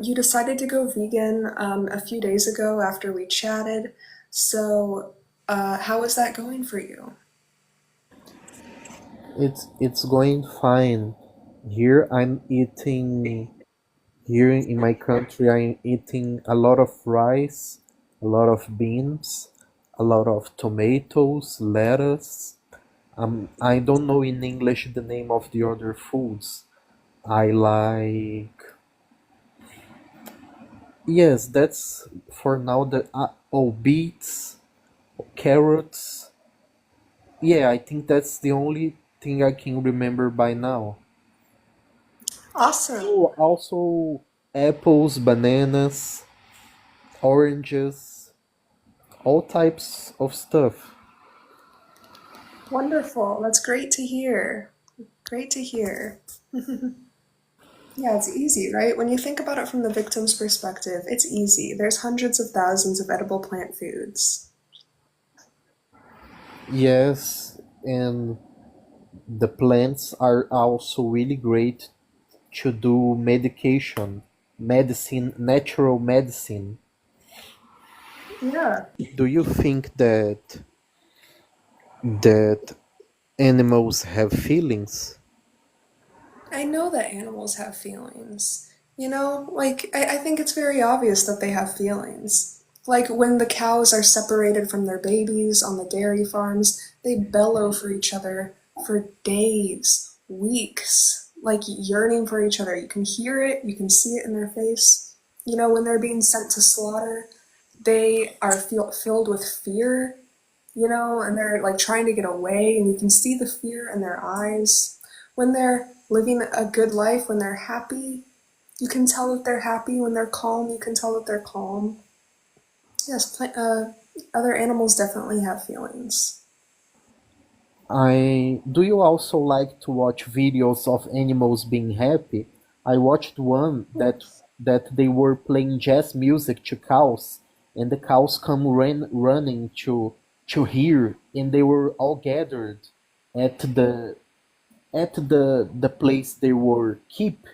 You decided to go vegan a few days ago after we chatted. So, how is that going for you? It's going fine. Here I'm eating here in my country I'm eating a lot of rice, a lot of beans, a lot of tomatoes, lettuce. I don't know in English the name of the other foods. I like Yes, that's for now the beets, carrots. Yeah, I think that's the only thing I can remember by now. Awesome. Oh, also apples, bananas, oranges, all types of stuff. Wonderful. That's great to hear. Great to hear. Yeah, it's easy, right? When you think about it from the victim's perspective, it's easy. There's hundreds of thousands of edible plant foods. Yes, and the plants are also really great to do medicine, natural medicine. Yeah. Do you think that animals have feelings? I know that animals have feelings. I think it's very obvious that they have feelings. Like when the cows are separated from their babies on the dairy farms, they bellow for each other for days, weeks, like yearning for each other. You can hear it, you can see it in their face. When they're being sent to slaughter, they are filled with fear, and they're like trying to get away, and you can see the fear in their eyes. When they're living a good life, when they're happy, you can tell that they're happy. When they're calm, you can tell that they're calm. Yes, other animals definitely have feelings. I Do you also like to watch videos of animals being happy? I watched one Yes. that they were playing jazz music to cows, and the cows come running to hear, and they were all gathered at the place they were keep,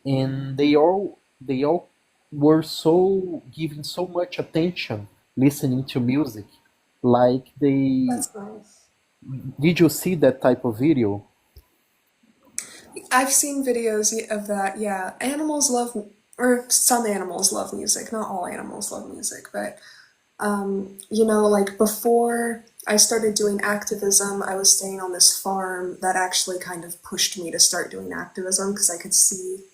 and they all were so giving so much attention listening to music, like they That's nice. did you see that type of video? I've seen videos of that. Yeah, animals love, or some animals love music. Not all animals love music, but like before I started doing activism, I was staying on this farm that actually kind of pushed me to start doing activism because I could see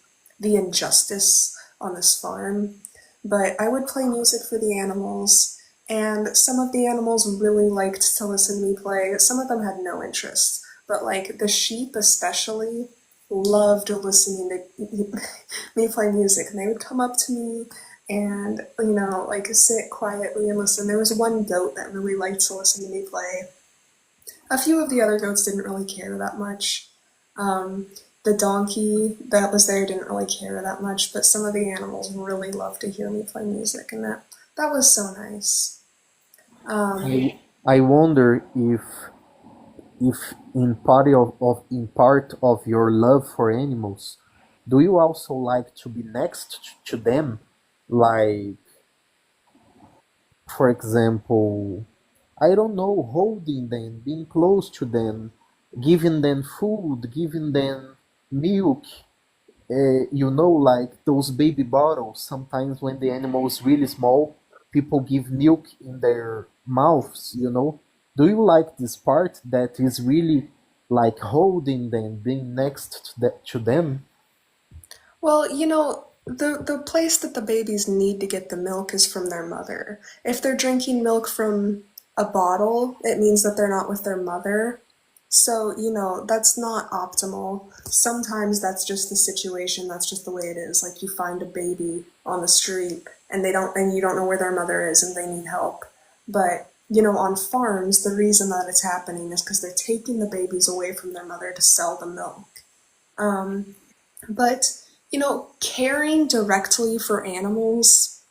the injustice on this farm. But I would play music for the animals, and some of the animals really liked to listen to me play. Some of them had no interest, but like the sheep especially loved listening to me play music, and they would come up to me and like sit quietly and listen. There was one goat that really liked to listen to me play. A few of the other goats didn't really care that much. Um, the donkey that was there didn't really care that much, but some of the animals really loved to hear me play music, and that was so nice. Um, I wonder if in part of your love for animals, do you also like to be next to them, like, for example, I don't know, holding them, being close to them, giving them food, giving them milk. Like those baby bottles. Sometimes when the animal is really small, people give milk in their mouths. Do you like this part that is really like holding them, being next to them? well, the place that the babies need to get the milk is from their mother. If they're drinking milk from a bottle, it means that they're not with their mother. So, that's not optimal. Sometimes that's just the situation, that's just the way it is. Like you find a baby on the street and you don't know where their mother is and they need help. But, on farms, the reason that it's happening is because they're taking the babies away from their mother to sell the milk. Um, but, caring directly for animals,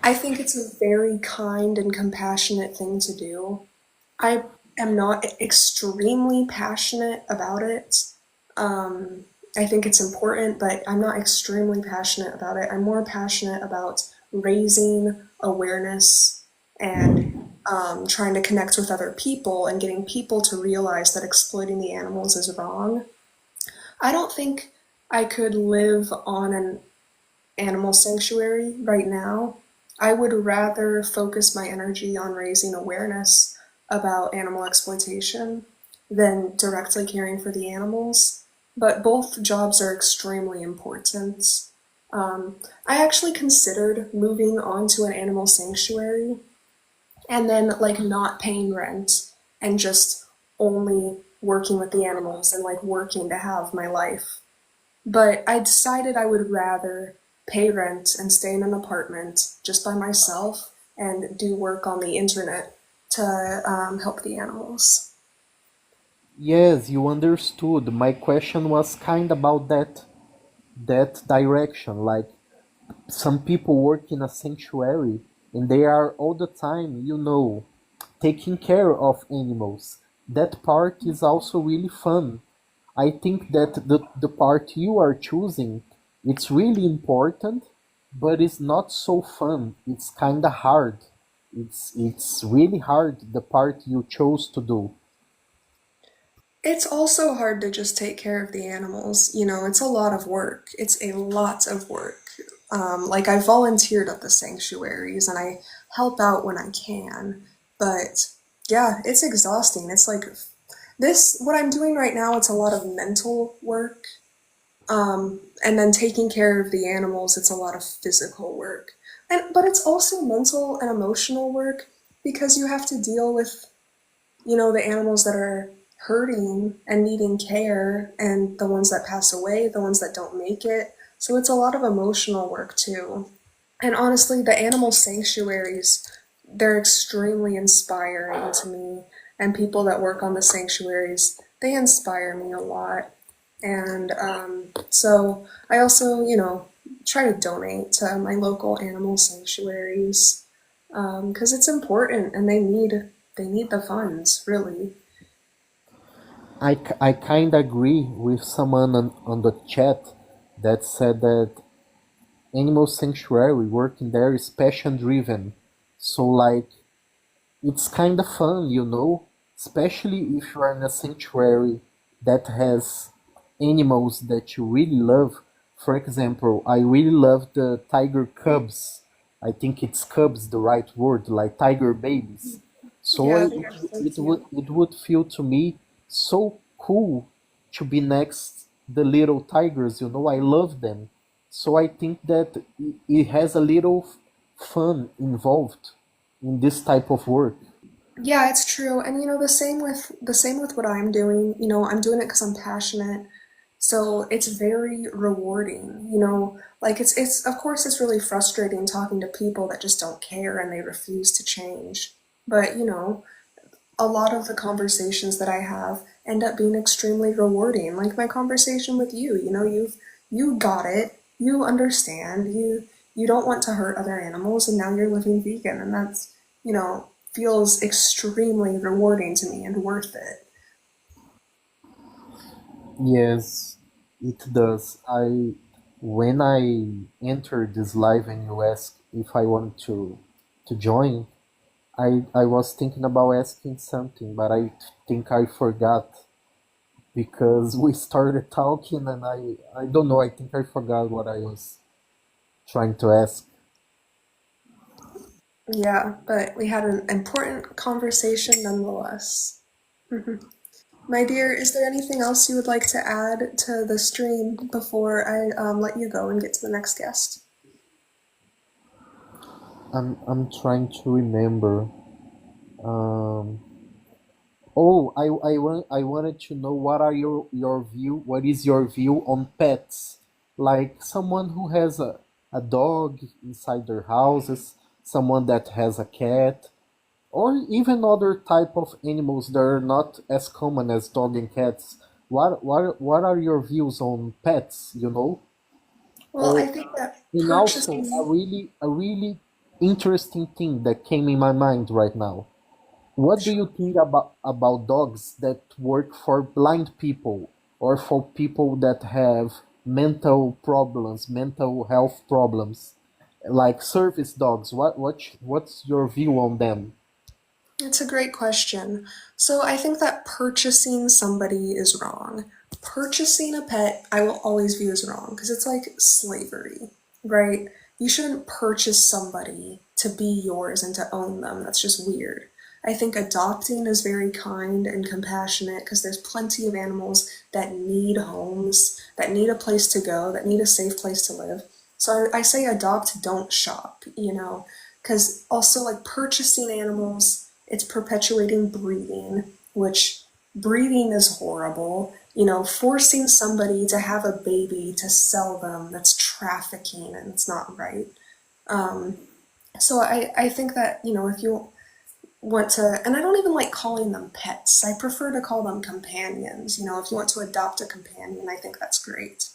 I think it's a very kind and compassionate thing to do. I am not extremely passionate about it. I think it's important, but I'm not extremely passionate about it. I'm more passionate about raising awareness and trying to connect with other people and getting people to realize that exploiting the animals is wrong. I don't think I could live on an animal sanctuary right now. I would rather focus my energy on raising awareness about animal exploitation than directly caring for the animals. But both jobs are extremely important. I actually considered moving on to an animal sanctuary and then like not paying rent and just only working with the animals and like working to have my life. But I decided I would rather pay rent and stay in an apartment just by myself and do work on the internet to help the animals. Yes, you understood. My question was kind about that direction. Like some people work in a sanctuary and they are all the time, taking care of animals. That part is also really fun. I think that the part you are choosing, it's really important, but it's not so fun. It's kind of hard. It's really hard the part you chose to do. It's also hard to just take care of the animals. You know, it's a lot of work. It's a lot of work. Like, I volunteered at the sanctuaries and I help out when I can. But yeah, it's exhausting. It's like what I'm doing right now, it's a lot of mental work. And then taking care of the animals, it's a lot of physical work. But it's also mental and emotional work because you have to deal with, the animals that are hurting and needing care and the ones that pass away, the ones that don't make it. So it's a lot of emotional work too. And honestly, the animal sanctuaries, they're extremely inspiring to me. And people that work on the sanctuaries, they inspire me a lot. And so I also, try to donate to my local animal sanctuaries because it's important and they need the funds, really. I kind of agree with someone on the chat that said that animal sanctuary working there is passion driven. So like it's kind of fun, especially if you are in a sanctuary that has animals that you really love. For example, I really love the tiger cubs. I think it's cubs the right word, like tiger babies. So Yeah, it, they are so it would cute. it would feel to me so cool to be next the little tigers. I love them. So I think that it has a little fun involved in this type of work. Yeah, it's true. And the same with what I'm doing. I'm doing it because I'm passionate. So it's very rewarding. Like it's of course it's really frustrating talking to people that just don't care and they refuse to change. But a lot of the conversations that I have end up being extremely rewarding. Like my conversation with you, you got it. You understand. You don't want to hurt other animals and now you're living vegan and that's, feels extremely rewarding to me and worth it. Yes, it does. When I entered this live and you asked if I want to join, I was thinking about asking something, but I think I forgot because we started talking and I don't know, I think I forgot what I was trying to ask. Yeah, but we had an important conversation nonetheless. My dear, is there anything else you would like to add to the stream before I let you go and get to the next guest? I'm trying to remember. Um, I wanted to know what is your view on pets? Like someone who has a dog inside their houses, someone that has a cat, or even other type of animals that are not as common as dog and cats. What are your views on pets, Well, I Oh, think that and also purchasing. a really interesting thing that came in my mind right now. What do you think about dogs that work for blind people or for people that have mental problems, mental health problems, like service dogs. What's your view on them? It's a great question. So I think that purchasing somebody is wrong. Purchasing a pet, I will always view as wrong because it's like slavery, right? You shouldn't purchase somebody to be yours and to own them. That's just weird. I think adopting is very kind and compassionate because there's plenty of animals that need homes, that need a place to go, that need a safe place to live. So I say adopt, don't shop, because also like purchasing animals, it's perpetuating breeding, which breeding is horrible. Forcing somebody to have a baby to sell them, that's trafficking and it's not right. So I think that, if you want to, and I don't even like calling them pets, I prefer to call them companions. If you want to adopt a companion, I think that's great.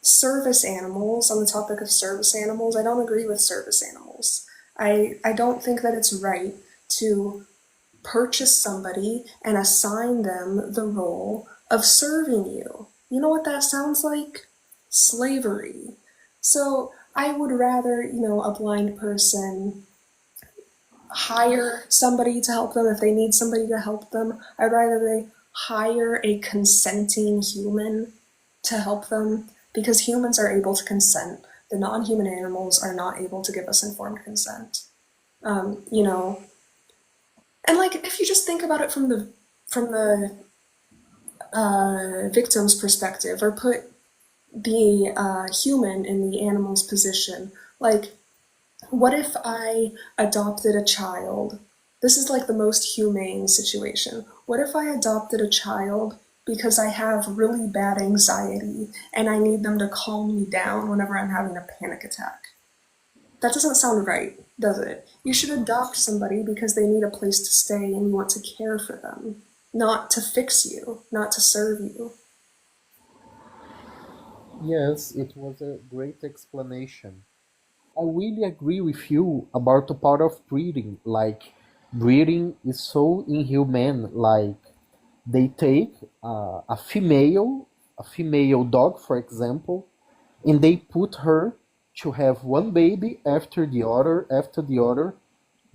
Service animals, on the topic of service animals, I don't agree with service animals. I don't think that it's right to purchase somebody and assign them the role of serving you. You know what that sounds like? Slavery. So I would rather, a blind person hire somebody to help them if they need somebody to help them. I'd rather they hire a consenting human to help them because humans are able to consent. The non human animals are not able to give us informed consent. Um, you know, and like if you just think about it from the victim's perspective, or put the human in the animal's position, like what if I adopted a child? This is like the most humane situation. What if I adopted a child because I have really bad anxiety and I need them to calm me down whenever I'm having a panic attack? That doesn't sound right, does it? You should adopt somebody because they need a place to stay and you want to care for them, not to fix you, not to serve you. Yes, it was a great explanation. I really agree with you about the part of breeding. Like, breeding is so inhuman. Like, they take a female dog, for example, and they put her to have one baby after the other,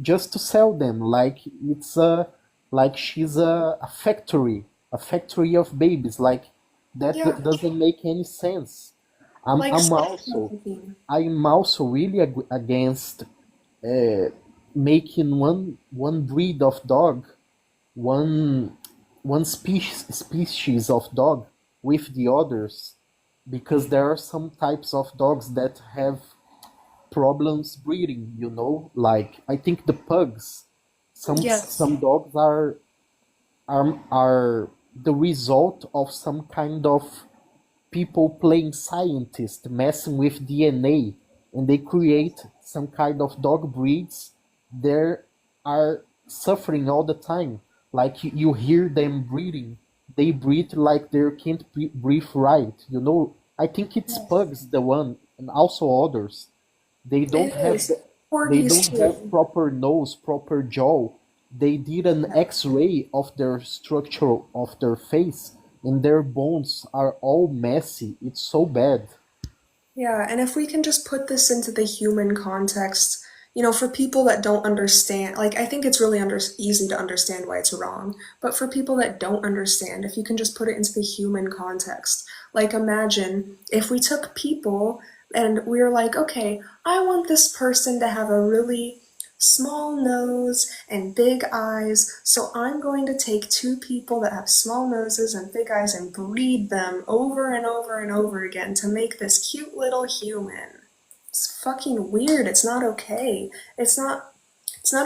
just to sell them. Like like she's a factory of babies. Like that Yeah, doesn't make any sense. I'm like I'm sex also trafficking. I'm also really against uh, making one breed of dog, one one species of dog with the others, because there are some types of dogs that have problems breeding. Like I think the pugs, Yes. some dogs are the result of some kind of people playing scientist, messing with DNA, and they create some kind of dog breeds that are suffering all the time. Like you hear them breathing, they breathe like they can't breathe right. I think it's Yes. pugs the one, and also others. They don't It have is. they Corgis don't have too. proper nose, proper jaw. They did an Yeah. X-ray of their structure of their face, and their bones are all messy. It's so bad. Yeah, and if we can just put this into the human context, for people that don't understand, like I think it's really easy to understand why it's wrong, but for people that don't understand, if you can just put it into the human context, like imagine if we took people and we were like, okay, I want this person to have a really small nose and big eyes, so I'm going to take two people that have small noses and big eyes and breed them over and over and over again to make this cute little human. It's fucking weird. It's not okay. It's not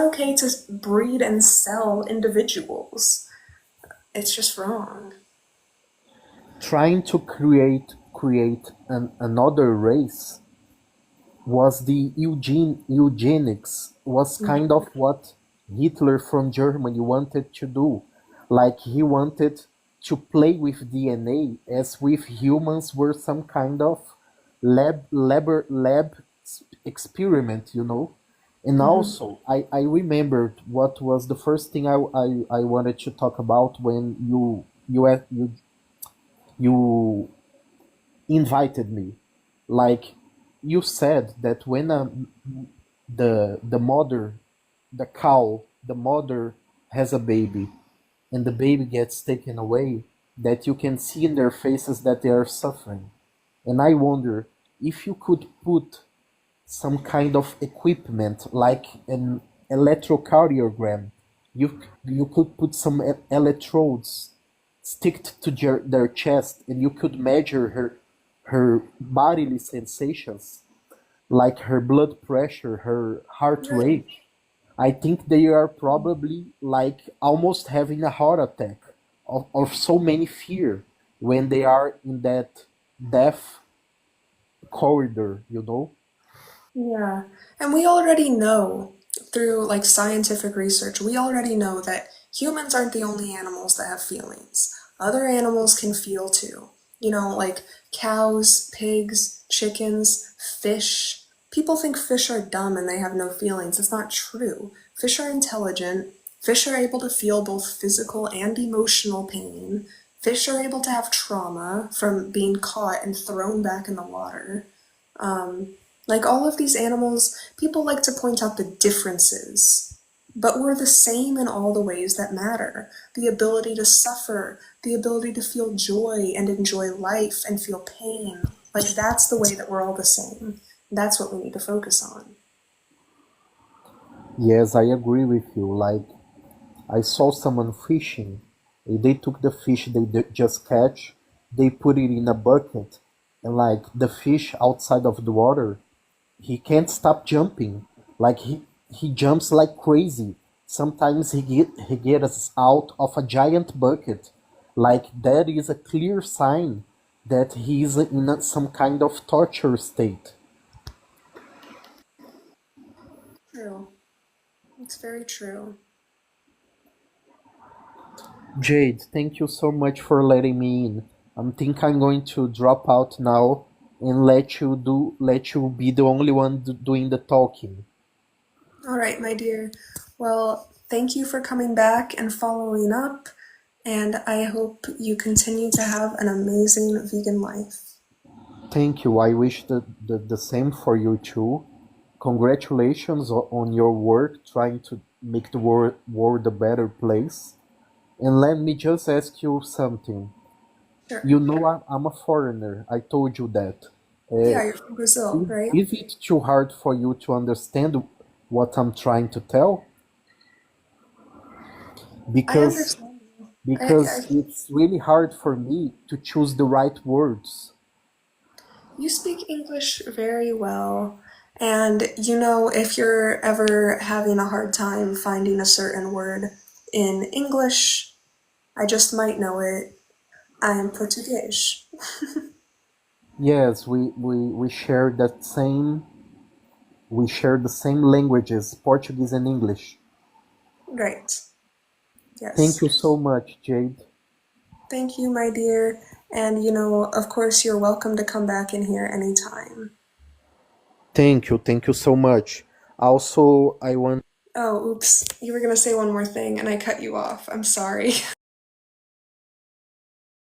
okay to breed and sell individuals. It's just wrong. Trying to create another race was the eugenics, was kind of what Hitler from Germany wanted to do. Like he wanted to play with DNA as if humans were some kind of lab experiment. And Hmm. also, I remembered what was the first thing I wanted to talk about when you You invited me. Like you said that when the mother, the cow, the mother has a baby, and the baby gets taken away, that you can see in their faces that they are suffering. And I wonder if you could put some kind of equipment like an electrocardiogram. You could put some electrodes sticked to their chest, and you could measure her bodily sensations, like her blood pressure, her heart Right. rate. I think they are probably like almost having a heart attack of so many fear when they are in that death corridor, you know? Yeah. And we already know through like scientific research, we already know that humans aren't the only animals that have feelings. Other animals can feel too. You know, like cows, pigs, chickens, fish. People think fish are dumb and they have no feelings. It's not true. Fish are intelligent. Fish are able to feel both physical and emotional pain. Fish are able to have trauma from being caught and thrown back in the water. Like all of these animals, people like to point out the differences, but we're the same in all the ways that matter. The ability to suffer, the ability to feel joy and enjoy life and feel pain. Like that's the way that we're all the same. That's what we need to focus on. Yes, I agree with you. Like I saw someone fishing. They took the fish they just catch, they put it in a bucket, and like the fish outside of the water, he can't stop jumping. Like he jumps like crazy. Sometimes he gets out of a giant bucket. Like that is a clear sign that he's in some kind of torture state. True. It's very true. Jade, thank you so much for letting me in. I think I'm going to drop out now and let you be the only one doing the talking. All right, my dear. Well, thank you for coming back and following up, and I hope you continue to have an amazing vegan life. Thank you. I wish the same for you too. Congratulations on your work trying to make the world a better place. And let me just ask you something. Sure. You know I'm a foreigner. I told you that. Yeah, you're from Brazil, right? Is it too hard for you to understand what I'm trying to tell? I Because understand you. because it's really hard for me to choose the right words. You speak English very well, and you know, if you're ever having a hard time finding a certain word in English, I just might know it. I am Portuguese. Yes, we share the same languages, Portuguese and English. Right. Thank Yes. you so much, Jade. Thank you, my dear. And you know, of course, you're welcome to come back in here anytime. Thank you so much. Also, I want Oh, oops. You were gonna say one more thing and I cut you off. I'm sorry.